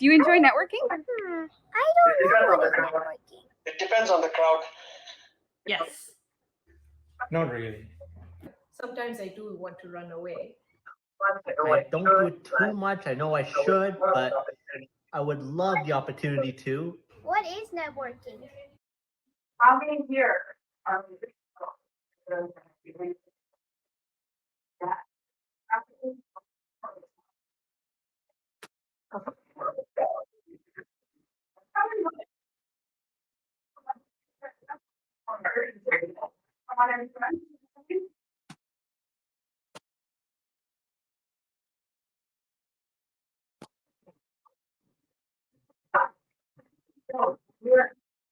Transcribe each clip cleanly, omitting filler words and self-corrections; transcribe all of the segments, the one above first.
you enjoy networking? I don't know what is networking. It depends on the crowd. Yes. Not really. Sometimes I do want to run away. I don't do it too much. I know I should, but I would love the opportunity to. What is networking? How many here are we?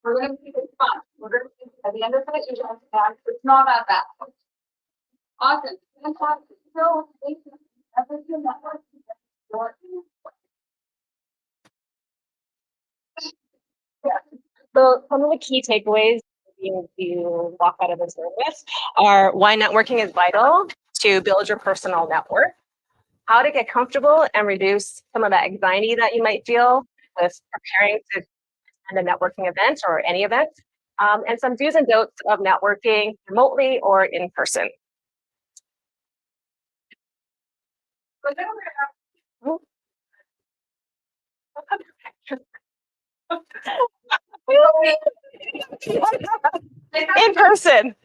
We're going to keep it fun. We're going to keep it at the end of it. It's not that bad. Awesome. Fantastic. So, everything that works. So some of the key takeaways you walk out of the service are why networking is vital to build your personal network, how to get comfortable and reduce some of that anxiety that you might feel with preparing to attend a networking event or any event, and some do's and don'ts of networking remotely or in person. In person.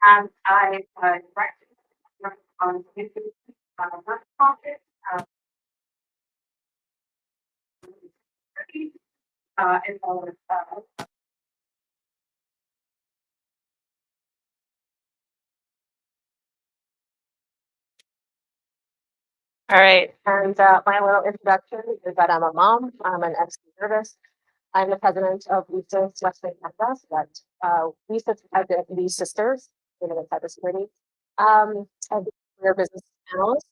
And I on work pocket, as well as All right, and my little introduction is that I'm a mom, I'm an ex-reservist. I'm the president of WISA Western Canada, so that WISA is these sisters in the cybersecurity. I'm a career business analyst,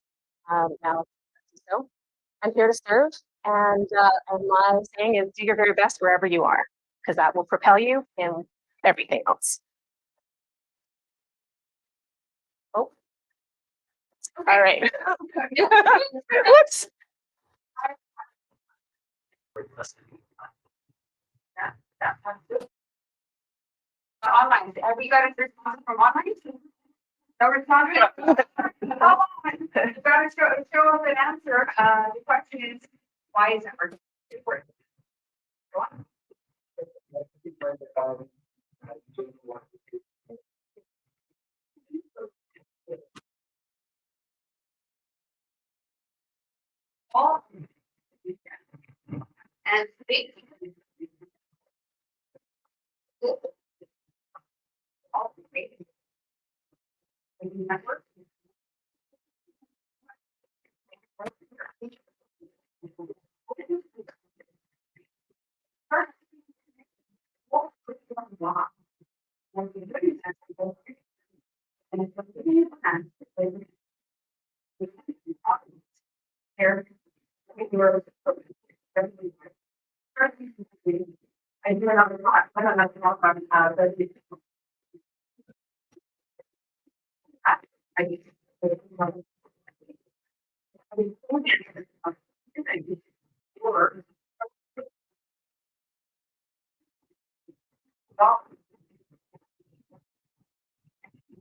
now so I'm here to serve, and my saying is do your very best wherever you are, because that will propel you in everything else. Oh. All right. Whoops. Online. Have we got a response from online? No response? You gotta show us an answer. The question is, why is networking important? Go on. And network. I do another talk. I don't know talk about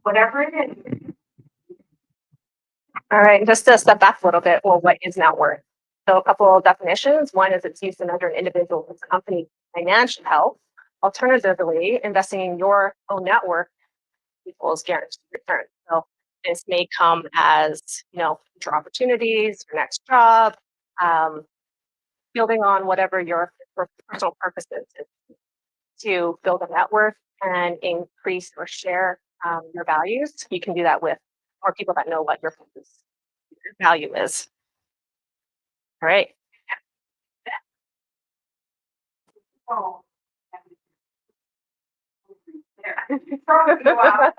whatever it is. All right, just to step back a little bit, well, what is network? So a couple of definitions. One is it's used to measure an individual or company financial health. Alternatively, investing in your own network equals guaranteed return. So this may come as, future opportunities, your next job, building on whatever your personal purpose is to build a network and increase or share your values. You can do that with more people that know what your value is. All right. Oh. There. Probably a while.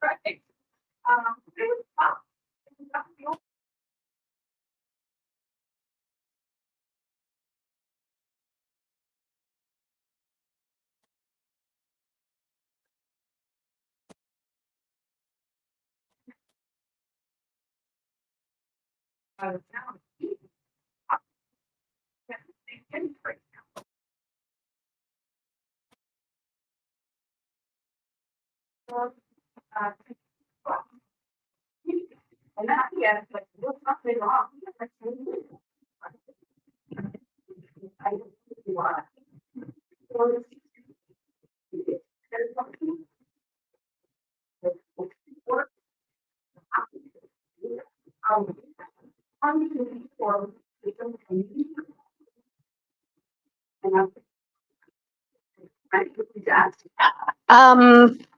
Right. It was tough. It was tough. And then yeah, it's like, there's nothing wrong. I don't want.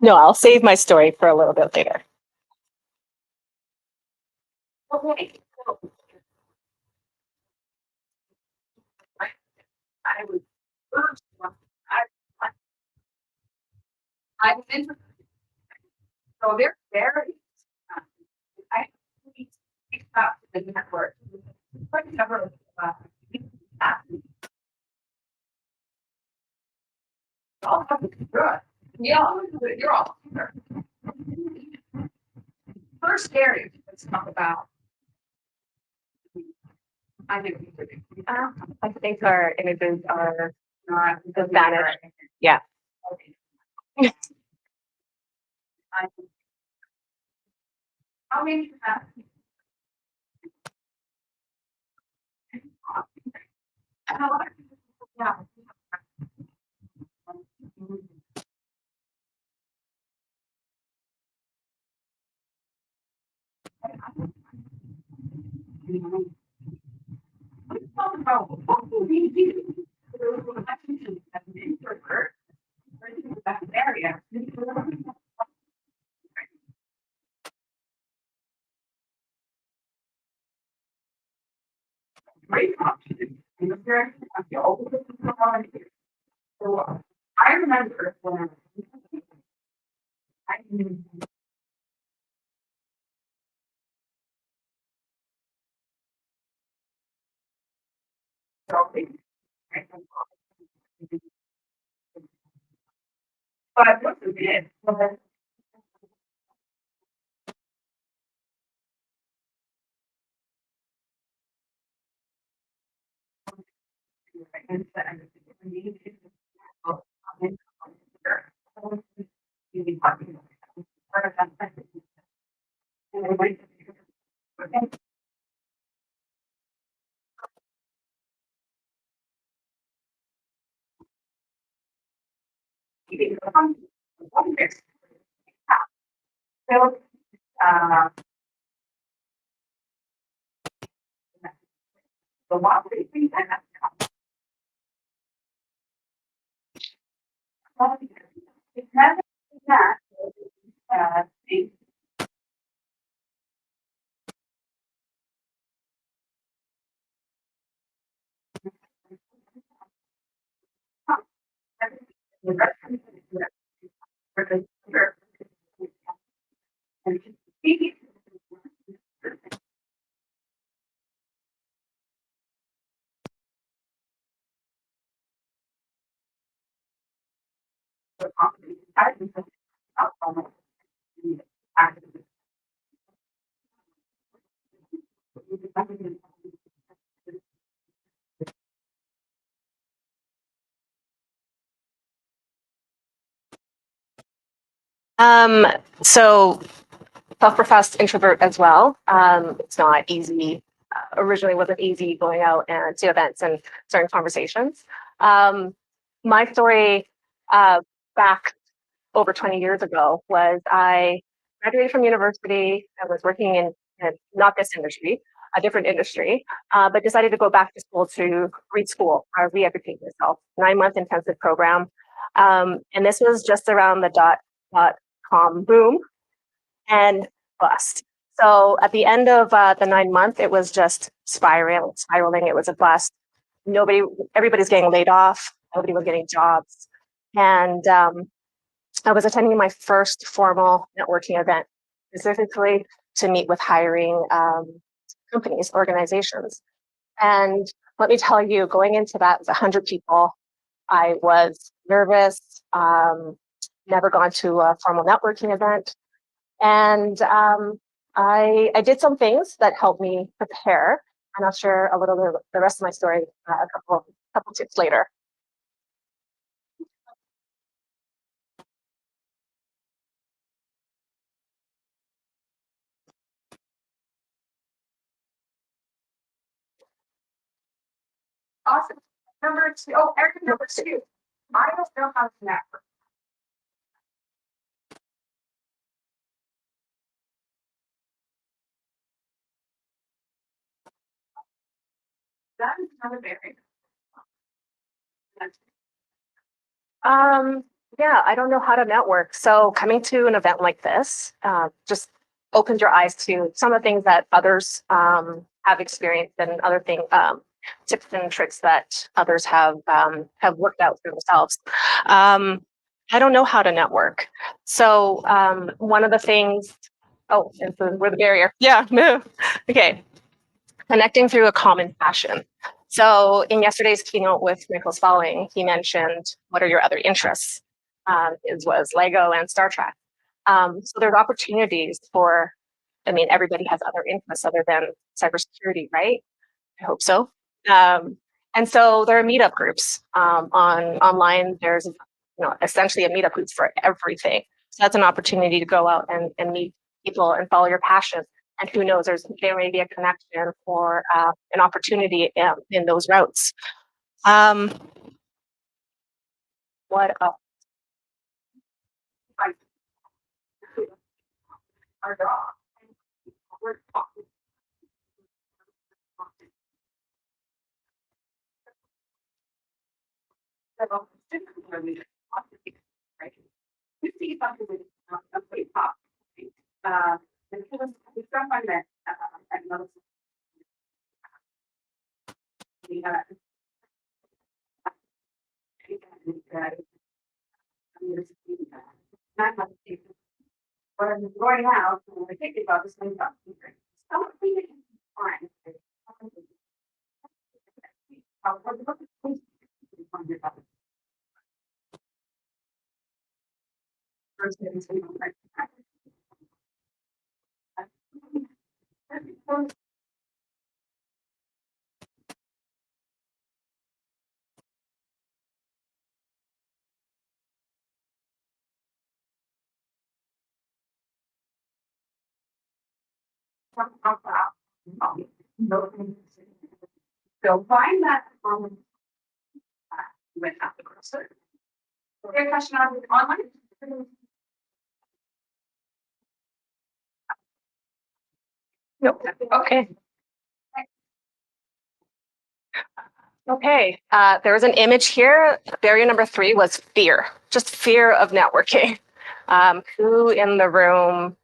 No, I'll save my story for a little bit later. Okay. I was first. I was interested. So they're very. I reached out to the network. Quite a number of. All have to be good. Yeah, you're all here. First area, let's talk about. I think I think our images are not the banner. Yeah. Okay. How many have? Yeah. What do we do? That area. Great option. So I remember when I but what's the bid? The water thing and it's not that it's So self-professed introvert as well. It's not easy originally wasn't easy going out and to events and starting conversations. My story back over 20 years ago was I graduated from university. I was working in not this industry, a different industry, but decided to go back to school to re-educate myself. 9-month intensive program. And this was just around the .com boom and bust. So at the end of the 9 month, it was just spiraling. It was a bust. Everybody's getting laid off. Nobody was getting jobs. And I was attending my first formal networking event, specifically to meet with hiring companies, organizations. And let me tell you, going into that with 100 people, I was nervous, never gone to a formal networking event. And I did some things that helped me prepare, and I'll share a little bit of the rest of my story a couple tips later. Awesome. Number 2. Oh, Erica, number 2. I don't know how to network. That is another barrier. Yeah, I don't know how to network. So coming to an event like this just opens your eyes to some of the things that others have experienced and other things, tips and tricks that others have worked out for themselves. I don't know how to network. So one of the things, we're the barrier. Yeah, no. Okay. Connecting through a common passion. So in yesterday's keynote with Nicholas Falling, he mentioned, what are your other interests? It was Lego and Star Trek. So there's opportunities for, everybody has other interests other than cybersecurity, right? I hope so. And so there are meetup groups online. There's essentially a meetup group for everything. So that's an opportunity to go out and meet people and follow your passion. And who knows, there may be a connection or an opportunity in those routes. What else? Our dog. We're talking. Right. You see something with a plate pop. It's from my net. Another. What I'm going out, when I think about this thing about So find that without the cursor. Okay, question online. Nope. Okay. Okay. There was an image here. Barrier number 3 was fear, just fear of networking. Who in the room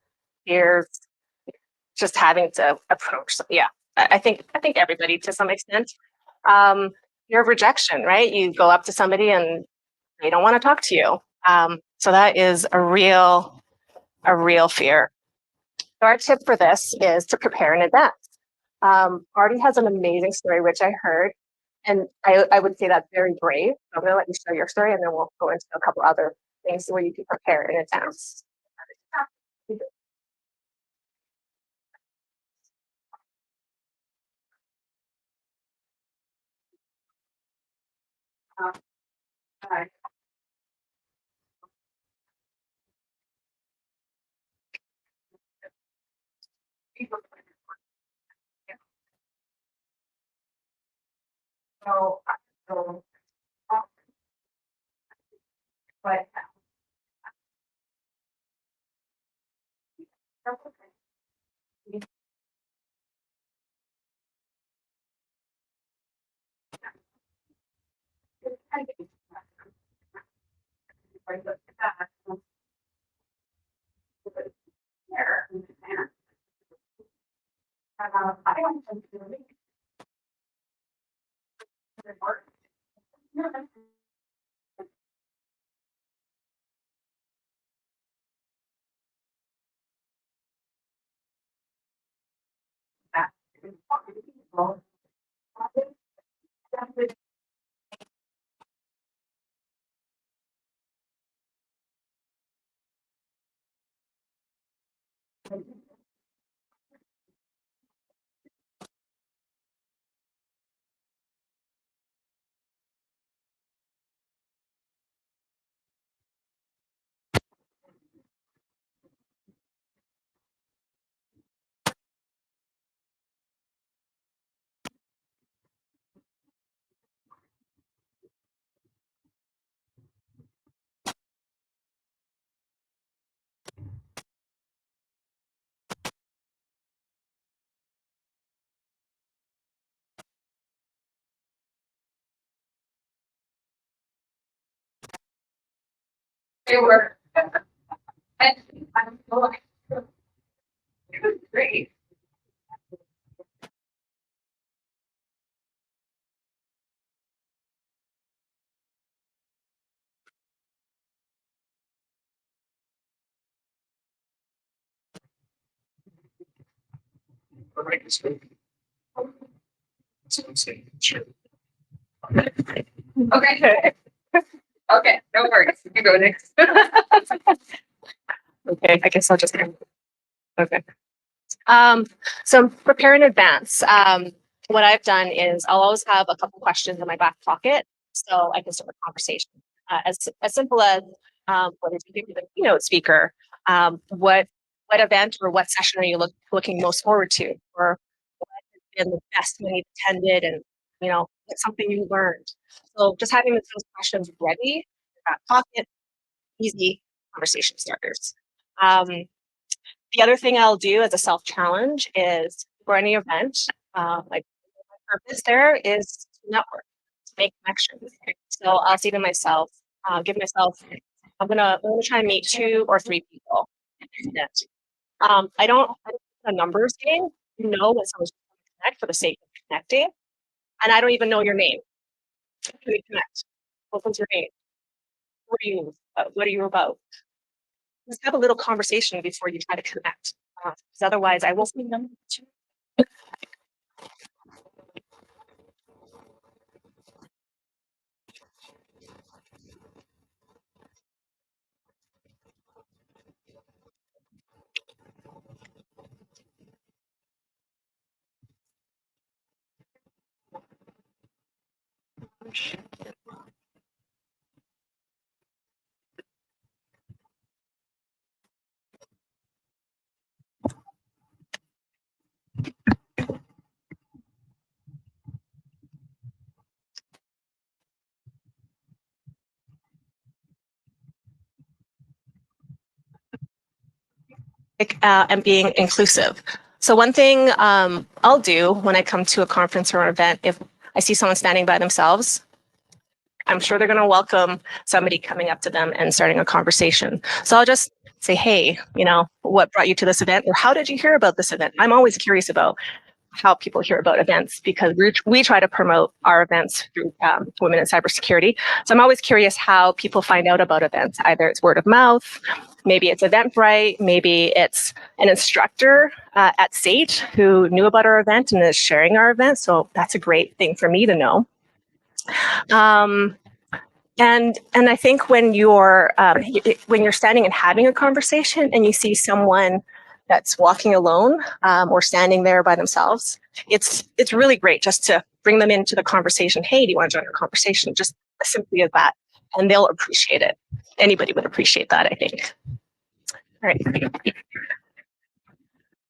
fears just having to approach? Yeah, I think everybody to some extent. Fear of rejection, right? You go up to somebody and they don't want to talk to you. So that is a real fear. So our tip for this is to prepare in advance. Artie has an amazing story, which I heard, and I would say that's very brave. I'm going to let you share your story, and then we'll go into a couple other things where you can prepare in advance. So, but that's okay. I don't think they were. And I'm so like, it was great. Right, so. That's what I'm saying, sure. Okay. Okay, no worries. You go next. Okay, I guess I'll just. Okay. So prepare in advance. What I've done is I'll always have a couple questions in my back pocket so I can start a conversation. As simple as what did you think of the keynote speaker? What event or what session are you looking most forward to? Or what has been the best one you've attended, and what's something you learned? So just having those questions ready in your back pocket, easy conversation starters. The other thing I'll do as a self-challenge is for any event, like my purpose there is to network, to make connections. So I'll say to myself, give myself, I'm gonna try and meet 2 or 3 people at this event. I don't a numbers game. You know when someone's going to connect for the sake of connecting, and I don't even know your name. Can we connect? What's your name? What are you? What are you about? Let's have a little conversation before you try to connect. Because otherwise, I will see them. And being inclusive. So one thing I'll do when I come to a conference or an event, if I see someone standing by themselves, I'm sure they're going to welcome somebody coming up to them and starting a conversation. So I'll just say, hey, what brought you to this event, or how did you hear about this event? I'm always curious about how people hear about events because we try to promote our events through Women in Cybersecurity. So I'm always curious how people find out about events. Either it's word of mouth, maybe it's Eventbrite, maybe it's an instructor at SAIT who knew about our event and is sharing our event. So that's a great thing for me to know. And I think when you're standing and having a conversation and you see someone that's walking alone or standing there by themselves, it's really great just to bring them into the conversation. Hey, do you want to join our conversation? Just as simply as that, and they'll appreciate it. Anybody would appreciate that, I think. All right.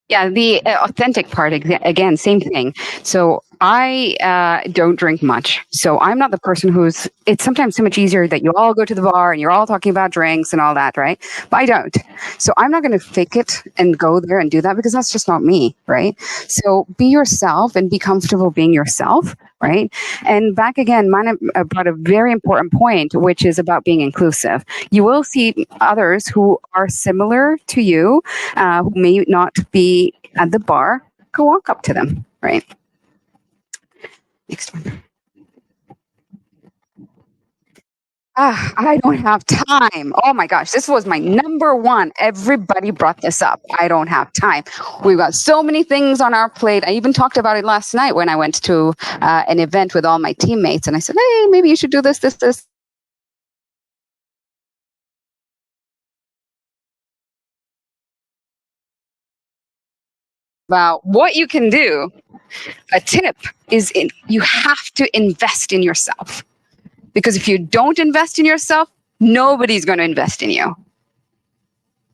Yeah, the authentic part, again, same thing. So I don't drink much, so I'm not the person who's. It's sometimes so much easier that you all go to the bar and you're all talking about drinks and all that, right? But I don't, so I'm not going to fake it and go there and do that because that's just not me, right? So be yourself and be comfortable being yourself, right? And back again, mine brought a very important point, which is about being inclusive. You will see others who are similar to you, who may not be at the bar. Go walk up to them, right? Next one. I don't have time. Oh my gosh, this was my number one. Everybody brought this up. I don't have time. We've got so many things on our plate. I even talked about it last night when I went to an event with all my teammates, and I said, "Hey, maybe you should do this, this, this." About what you can do. A tip is you have to invest in yourself. Because if you don't invest in yourself, nobody's going to invest in you.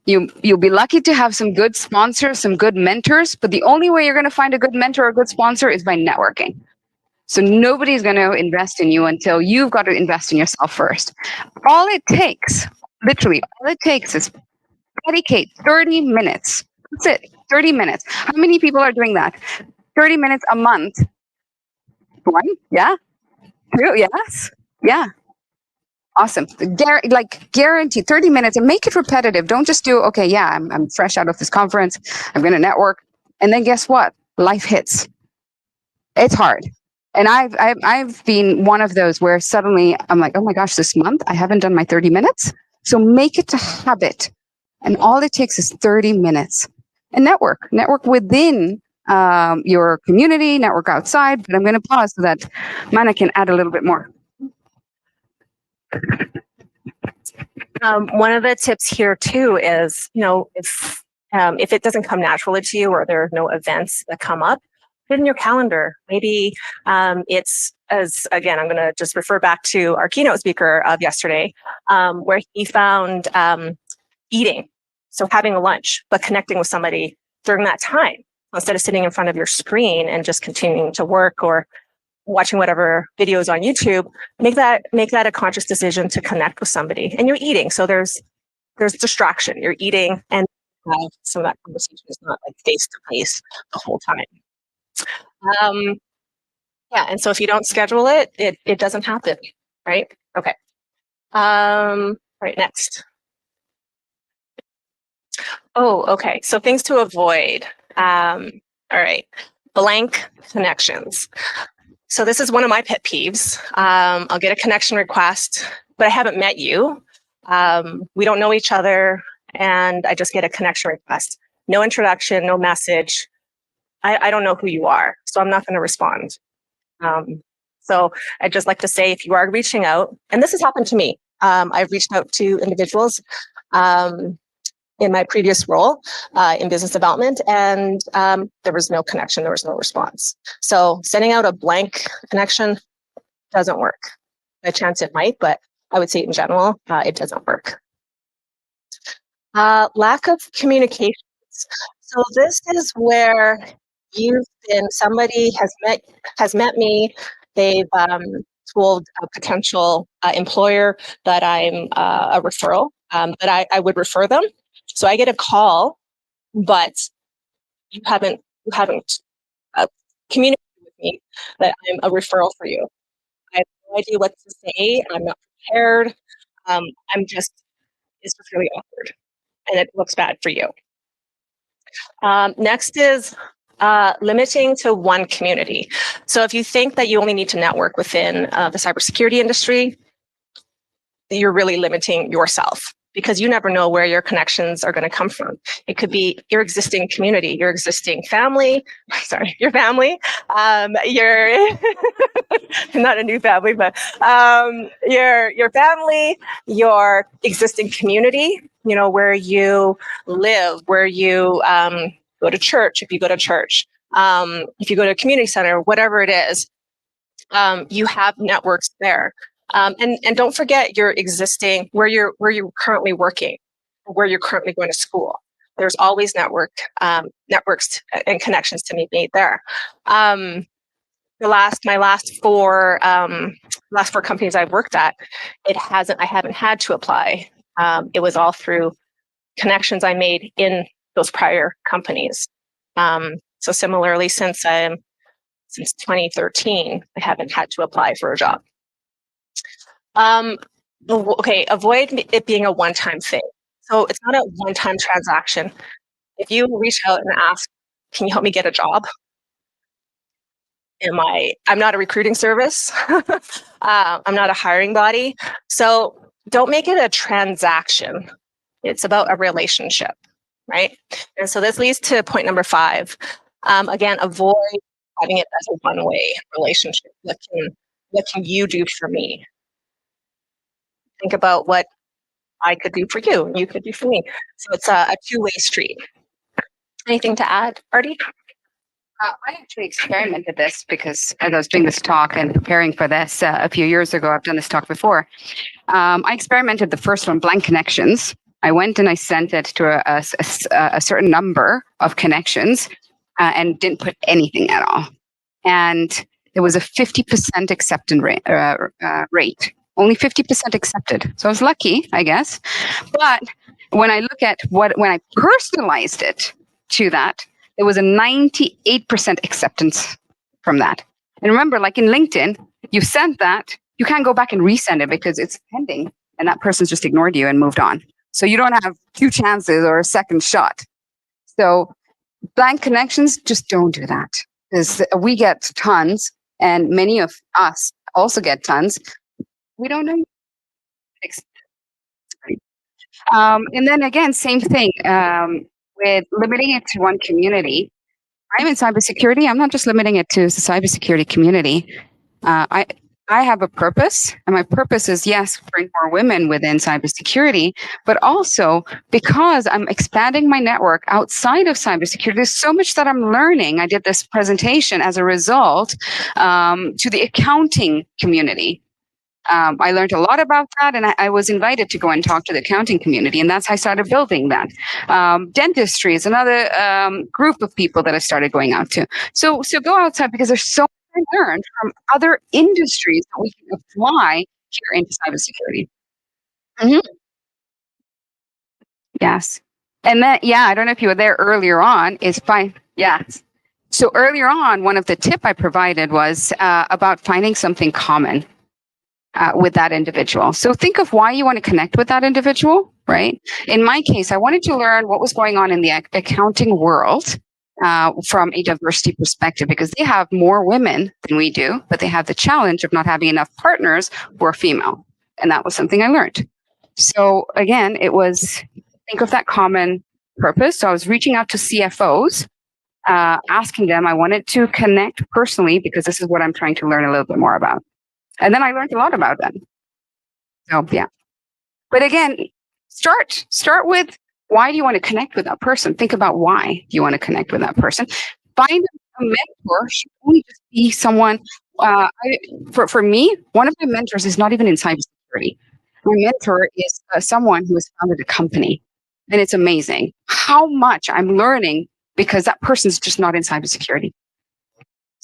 You'll be lucky to have some good sponsors, some good mentors, but the only way you're going to find a good mentor or a good sponsor is by networking. So nobody's going to invest in you until you've got to invest in yourself first. All it takes, literally, all it takes is dedicate 30 minutes. That's it, 30 minutes. How many people are doing that? 30 minutes a month. One? Yeah. Two? Yes. Yeah. Awesome. Guarantee 30 minutes and make it repetitive. Don't just do, okay, yeah, I'm fresh out of this conference. I'm going to network. And then guess what? Life hits. It's hard. And I've been one of those where suddenly I'm like, oh my gosh, this month I haven't done my 30 minutes. So make it a habit. And all it takes is 30 minutes. And network within your community, network outside. But I'm going to pause so that Mana can add a little bit more. One of the tips here too is, if it doesn't come naturally to you or there are no events that come up, put it in your calendar. Maybe it's again, I'm going to just refer back to our keynote speaker of yesterday, where he found eating, so having a lunch, but connecting with somebody during that time instead of sitting in front of your screen and just continuing to work or watching whatever videos on YouTube. Make that a conscious decision to connect with somebody. And you're eating, so there's distraction. You're eating, and some of that conversation is not like face to face the whole time. Yeah, and so if you don't schedule it, it doesn't happen, right? Okay. Right, next. Oh, okay. So things to avoid. All right. Blank connections. So this is one of my pet peeves. I'll get a connection request, but I haven't met you. We don't know each other, and I just get a connection request. No introduction, no message. I don't know who you are, so I'm not going to respond. So I'd just like to say, if you are reaching out, and this has happened to me, I've reached out to individuals in my previous role in business development, and there was no connection, there was no response. So sending out a blank connection doesn't work. By chance it might, but I would say in general, it doesn't work. Lack of communications. So this is where somebody has met me, they've told a potential employer that I'm a referral, that I would refer them. So I get a call, but you haven't communicated with me that I'm a referral for you. I have no idea what to say. I'm not prepared. It's just really awkward, and it looks bad for you. Next is limiting to one community. So if you think that you only need to network within the cybersecurity industry, you're really limiting yourself, because you never know where your connections are going to come from. It could be your existing community, your existing family, your family, your not a new family, but your family, your existing community, where you live, where you go to church, if you go to church, if you go to a community center, whatever it is, you have networks there. And don't forget your existing, where you're currently working, where you're currently going to school. There's always networks and connections to be made there. my last four companies I've worked at, I haven't had to apply. It was all through connections I made in those prior companies. So similarly, since 2013, I haven't had to apply for a job. Okay, avoid it being a one-time thing. So it's not a one-time transaction. If you reach out and ask, can you help me get a job? I'm not a recruiting service. I'm not a hiring body. So don't make it a transaction. It's about a relationship, right? And so this leads to point number 5. Again, avoid having it as a one-way relationship. What can you do for me? Think about what I could do for you and you could do for me. So it's a two-way street. Anything to add, Artie? I actually experimented this because as I was doing this talk and preparing for this a few years ago, I've done this talk before. I experimented the first one, blank connections. I went and I sent it to a certain number of connections and didn't put anything at all. And it was a 50% acceptance rate. Only 50% accepted. So I was lucky, I guess. But when I look at when I personalized it to that, it was a 98% acceptance from that. And remember, like in LinkedIn, you sent that, you can't go back and resend it because it's pending and that person's just ignored you and moved on. So you don't have 2 chances or a second shot. So blank connections, just don't do that. Because we get tons and many of us also get tons. We don't know. And then again, same thing with limiting it to one community. I'm in cybersecurity. I'm not just limiting it to the cybersecurity community. I have a purpose, and my purpose is, yes, bring more women within cybersecurity, but also because I'm expanding my network outside of cybersecurity. There's so much that I'm learning. I did this presentation as a result to the accounting community. I learned a lot about that, and I was invited to go and talk to the accounting community, and that's how I started building that. Dentistry is another group of people that I started going out to. So go outside because there's so much I learned from other industries that we can apply here into cybersecurity. Mm-hmm. Yes. And then, I don't know if you were there earlier on, is fine. Yes. So earlier on, one of the tip I provided was about finding something common with that individual. So think of why you want to connect with that individual, right? In my case, I wanted to learn what was going on in the accounting world from a diversity perspective, because they have more women than we do, but they have the challenge of not having enough partners who are female. And that was something I learned. So again, it was, think of that common purpose. So I was reaching out to CFOs, asking them, I wanted to connect personally because this is what I'm trying to learn a little bit more about. And then I learned a lot about them. So yeah. But again, start with, why do you want to connect with that person? Think about why you want to connect with that person. Find a mentor. Should only just be someone. For me, one of my mentors is not even in cybersecurity. My mentor is someone who has founded a company, and it's amazing how much I'm learning because that person's just not in cybersecurity.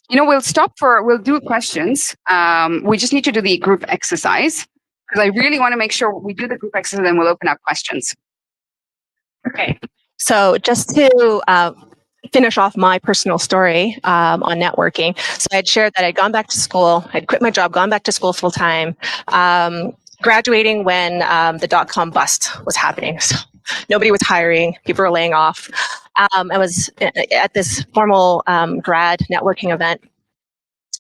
We'll do questions. We just need to do the group exercise because I really want to make sure we do the group exercise and then we'll open up questions. Okay. So just to finish off my personal story on networking. So I'd shared that I'd gone back to school. I'd quit my job, gone back to school full time, graduating when the .com bust was happening. So nobody was hiring. People were laying off. I was at this formal grad networking event,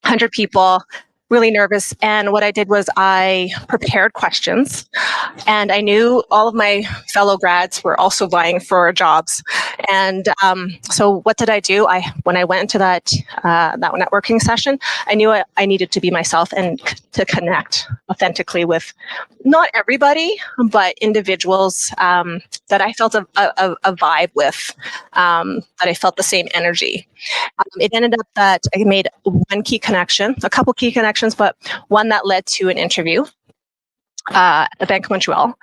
100 people, really nervous. And what I did was I prepared questions, and I knew all of my fellow grads were also vying for jobs. And so what did I do? When I went into that networking session, I knew I needed to be myself and to connect authentically with not everybody, but individuals that I felt a vibe with, that I felt the same energy. It ended up that I made one key connection, a couple key connections, but one that led to an interview at the Bank of Montreal.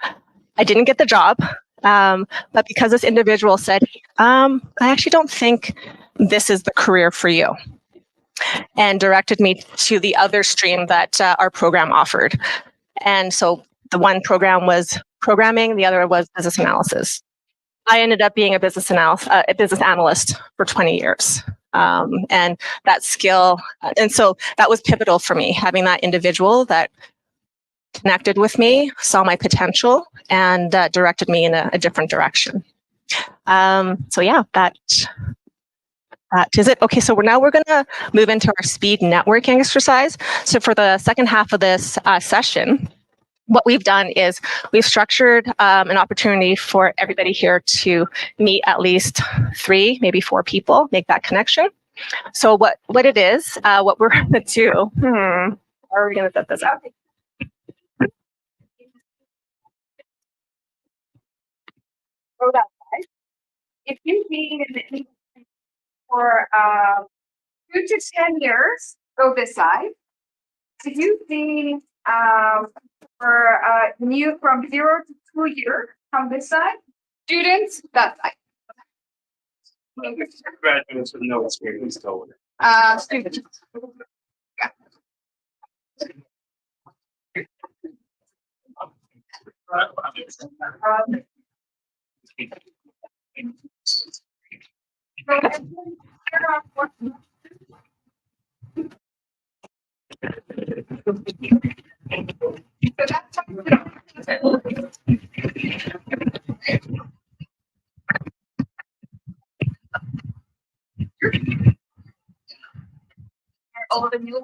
I didn't get the job, but because this individual said, I actually don't think this is the career for you. and directed me to the other stream that our program offered. And so the one program was programming, the other was business analysis. I ended up being a business analyst for 20 years. And that skill, and so that was pivotal for me, having that individual that connected with me, saw my potential, and directed me in a different direction. So yeah, that is it. Okay, so we're going to move into our speed networking exercise. So for the second half of this session, what we've done is we've structured an opportunity for everybody here to meet at least 3, maybe 4 people, make that connection. So what it is, what we're going to do, how are we going to set this up? Go that side. If you've been in the industry for 2 to 10 years, go this side. If you've been for new from 0 to 2 years, come this side. Students, that side. Graduates with no experience though. Students. All the new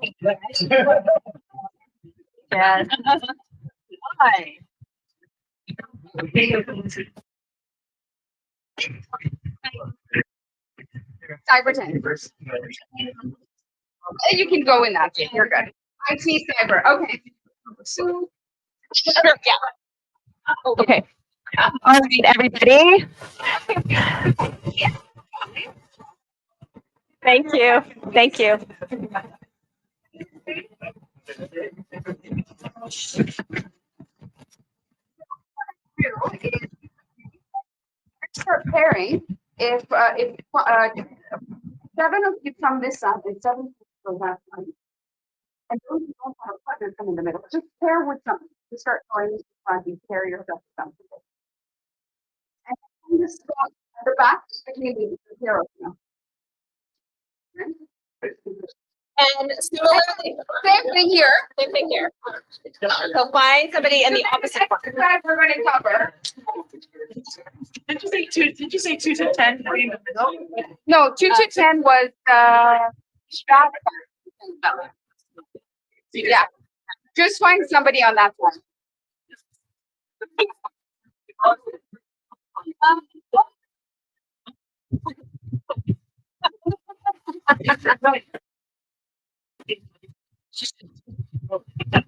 Yes. Hi. cyber tech. You can go in that. You're good. IT cyber. Okay. So Okay. All right, everybody. Thank you. Thank you. start pairing. If 7 of you come this side and 7 from that side, and those who don't have a partner come in the middle, just pair with something. Just start going this side, you pair yourself with something. And just go at the back between the zero. And similarly, Same thing here. same thing here. So find somebody in the opposite one. Side we're going to cover. Did you say 2 to 10 for in the middle? No, 2 to 10 was shot. Yeah. Just find somebody on that side.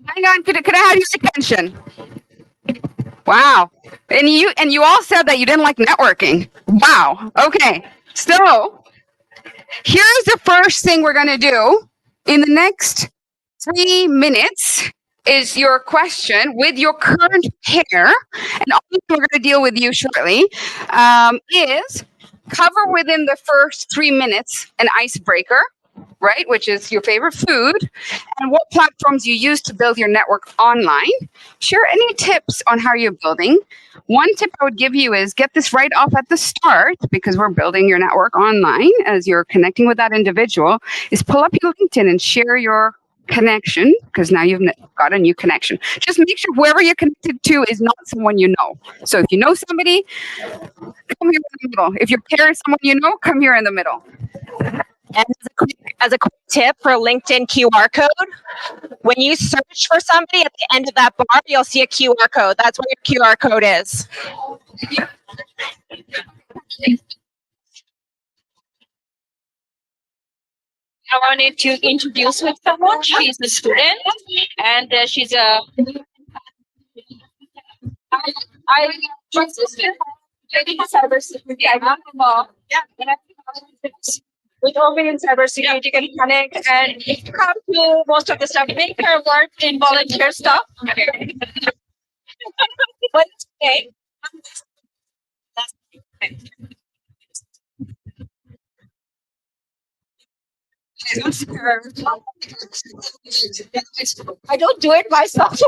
Hang on, could I have your attention? Wow. And you all said that you didn't like networking. Wow. Okay. So here's the first thing we're gonna do in the next 3 minutes is your question with your current pair, and obviously we're going to deal with you shortly, is cover within the first 3 minutes an icebreaker, right, which is your favorite food, and what platforms you use to build your network online. Share any tips on how you're building. One tip I would give you is get this right off at the start, because we're building your network online as you're connecting with that individual, is pull up your LinkedIn and share your connection, because now you've got a new connection. Just make sure whoever you're connected to is not someone you know. So if you know somebody, come here in the middle. If your pair is someone you know, come here in the middle. And as a quick tip for LinkedIn QR code, when you search for somebody at the end of that bar, you'll see a QR code. That's what your QR code is. I wanted to introduce with someone. She's a student, and she's a. I cybersecurity. I'm not involved. Yeah. With open in cybersecurity, you can connect and come to most of the stuff. Make her work in volunteer stuff. But okay. I don't do it myself.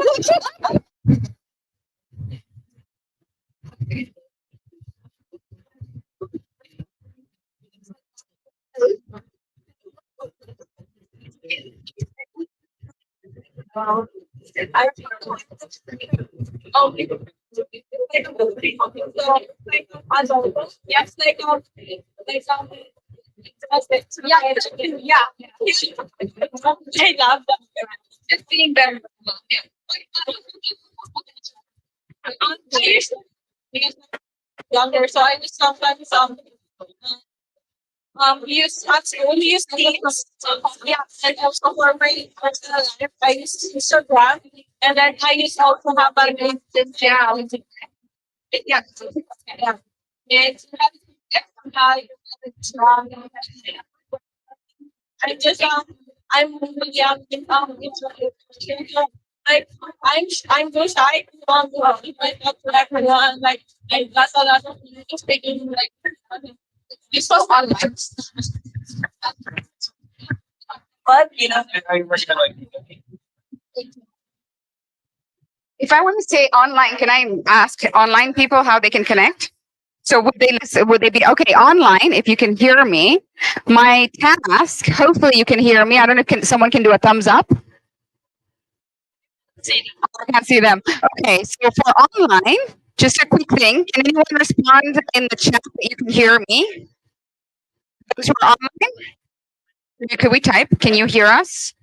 I, oh, yes, yeah, I love that. Just seeing them. I used to be younger, so I just sometimes use only use Teams. Yeah, and also for my personal life, I use Instagram, and then I used to also have a LinkedIn. Yeah, yeah, yeah. And somehow I just I'm really young like I'm so shy to everyone like I got a lot of people speaking like this was online. But you know if I want to say online, can I ask online people how they can connect? So would they listen, would they be okay online? If you can hear me, my task. Hopefully you can hear me. I don't know if someone can do a thumbs up. I can't see them. Okay, so for online, just a quick thing. Can anyone respond in the chat that you can hear me? Those who are online, could we type? Can you hear us?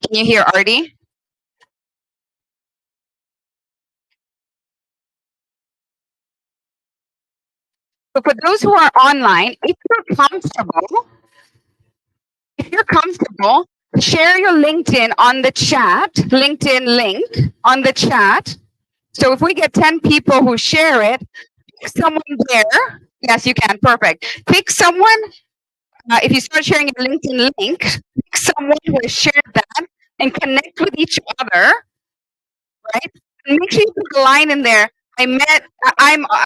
Can you hear Artie? So for those who are online, if you're comfortable, share your LinkedIn on the chat, LinkedIn link on the chat. So if we get 10 people who share it, pick someone there. Yes, you can. Perfect. Pick someone. If you start sharing your LinkedIn link, pick someone who has shared that and connect with each other, right? And make sure you put a line in there. I'm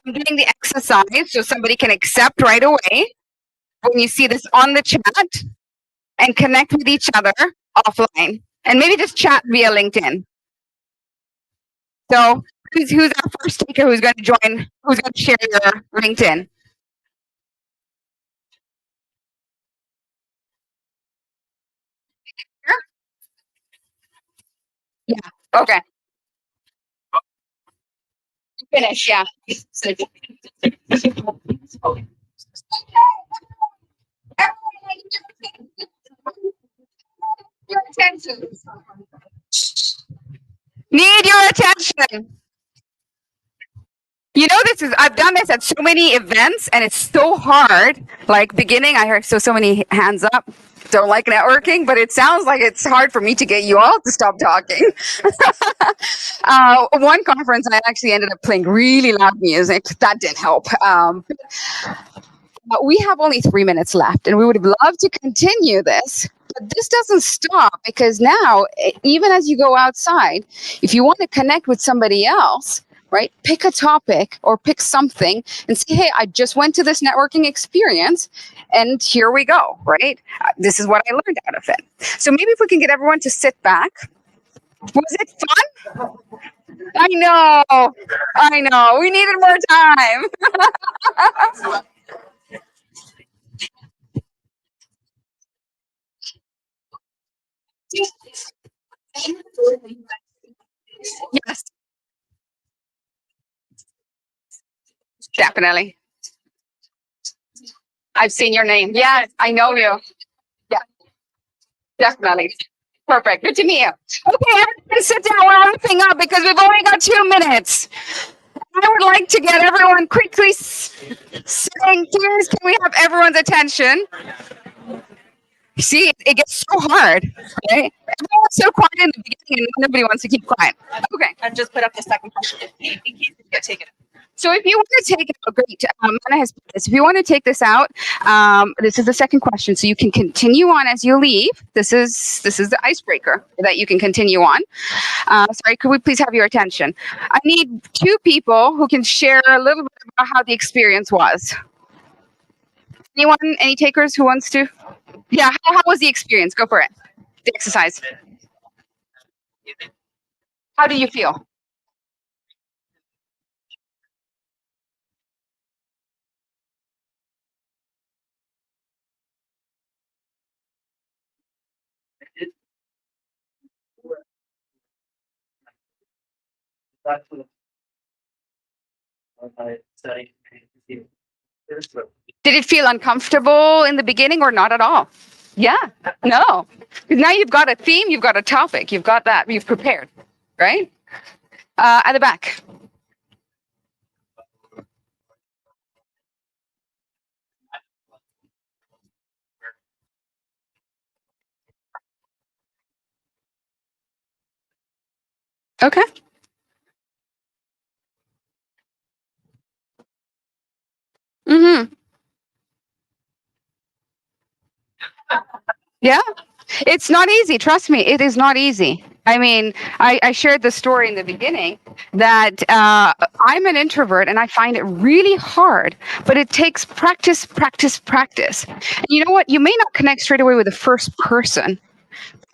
doing the exercise so somebody can accept right away when you see this on the chat and connect with each other offline and maybe just chat via LinkedIn. So who's our first speaker who's going to join, who's going to share your LinkedIn? Yeah. Okay. Finish. Yeah. Your attention. Need your attention. You know, I've done this at so many events and it's so hard. Like beginning, I heard so many hands up. Don't like networking, but it sounds like it's hard for me to get you all to stop talking. One conference, I actually ended up playing really loud music. That didn't help. But we have only 3 minutes left and we would have loved to continue this. But this doesn't stop because now, even as you go outside, if you want to connect with somebody else, right, pick a topic or pick something and say, hey, I just went to this networking experience and here we go, right? This is what I learned out of it. So maybe if we can get everyone to sit back. Was it fun? I know. We needed more time. Yes, definitely. I've seen your name. Yes, I know you. Yeah, definitely. Perfect. Good to meet you. Okay, everyone sit down. We're wrapping up because we've only got 2 minutes. I would like to get everyone quickly saying, please, can we have everyone's attention? See, it gets so hard, right? Everyone's so quiet in the beginning and nobody wants to keep quiet. Okay. I've just put up the second question in case it get taken. So if you want to take it out, great. Anna has put this. If you want to take this out, this is the second question. So you can continue on as you leave. This is the icebreaker that you can continue on. Sorry, could we please have your attention? I need 2 people who can share a little bit about how the experience was. Anyone? Any takers who wants to? Yeah. How was the experience? Go for it. The exercise. How do you feel? That's what I study. Did it feel uncomfortable in the beginning or not at all? Yeah. No. 'Cause now you've got a theme, you've got a topic, you've got that, you've prepared, right? At the back. Okay. Mm-hmm. Yeah. It's not easy. Trust me, it is not easy. I mean, I shared the story in the beginning that I'm an introvert and I find it really hard, but it takes practice, practice, practice. And you know what? You may not connect straight away with the first person.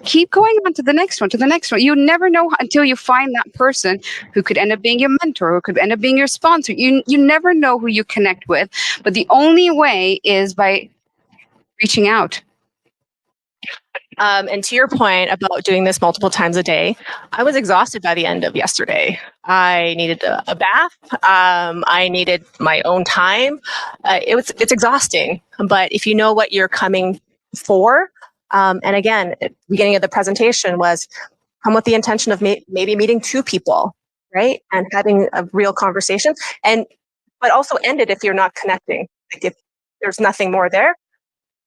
Keep going on to the next one, to the next one. You never know until you find that person who could end up being your mentor, who could end up being your sponsor. You never know who you connect with, but the only way is by reaching out. And to your point about doing this multiple times a day, I was exhausted by the end of yesterday. I needed a bath. I needed my own time. It's exhausting, but if you know what you're coming for, and again, at the beginning of the presentation was come with the intention of maybe meeting two people, right, and having a real conversation, but also end it if you're not connecting. Like if there's nothing more there,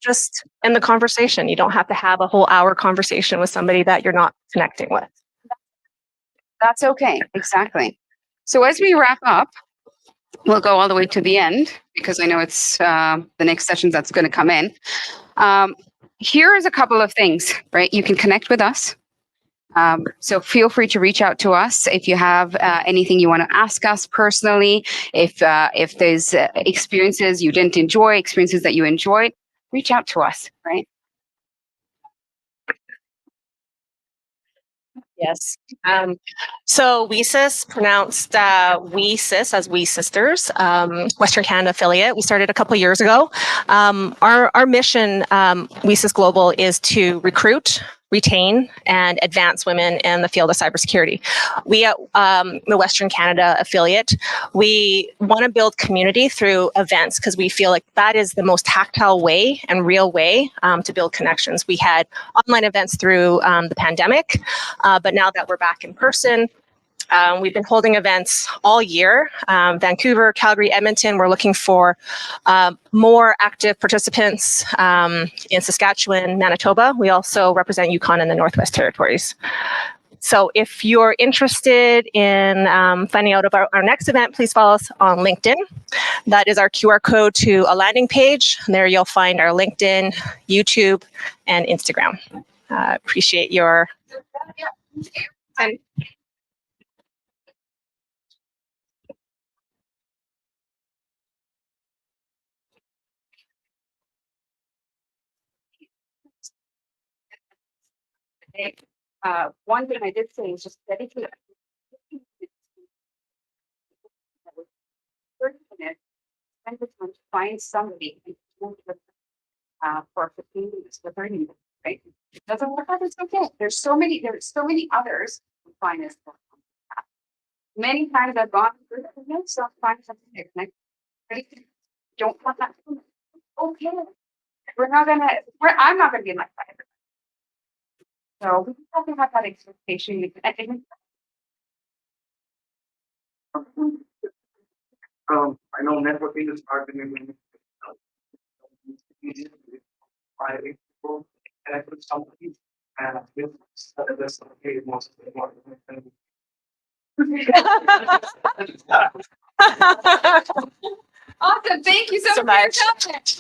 just end the conversation. You don't have to have a whole hour conversation with somebody that you're not connecting with. That's okay. Exactly. So as we wrap up, we'll go all the way to the end because I know it's the next sessions that's going to come in. Here is a couple of things, right? You can connect with us. So feel free to reach out to us if you have anything you want to ask us personally. If there's experiences you didn't enjoy, experiences that you enjoyed, reach out to us, right? Yes. So WeSis, pronounced WeSis as We Sisters, Western Canada affiliate. We started a couple years ago. Our mission, WeSis Global, is to recruit, retain, and advance women in the field of cybersecurity. We at the Western Canada affiliate, we want to build community through events because we feel like that is the most tactile way and real way to build connections. We had online events through the pandemic, but now that we're back in person, we've been holding events all year. Vancouver, Calgary, Edmonton, we're looking for more active participants in Saskatchewan, Manitoba. We also represent Yukon and the Northwest Territories. So if you're interested in finding out about our next event, please follow us on LinkedIn. That is our QR code to a landing page. There you'll find our LinkedIn, YouTube, and Instagram. Appreciate your time. One thing I did say is just dedicate 30 minutes, spend the time to find somebody and talk with for 15 minutes, for 30 minutes, right? If it doesn't work out, it's okay. There's so many others who find this. Many times I've gone through it, so find something to connect. Don't want that. Okay. I'm not gonna be in my fire. So we have to have that expectation. I know networking is hard to make. Finding people, connect with somebody, and that's okay most of the time. Awesome. Thank you so much. much.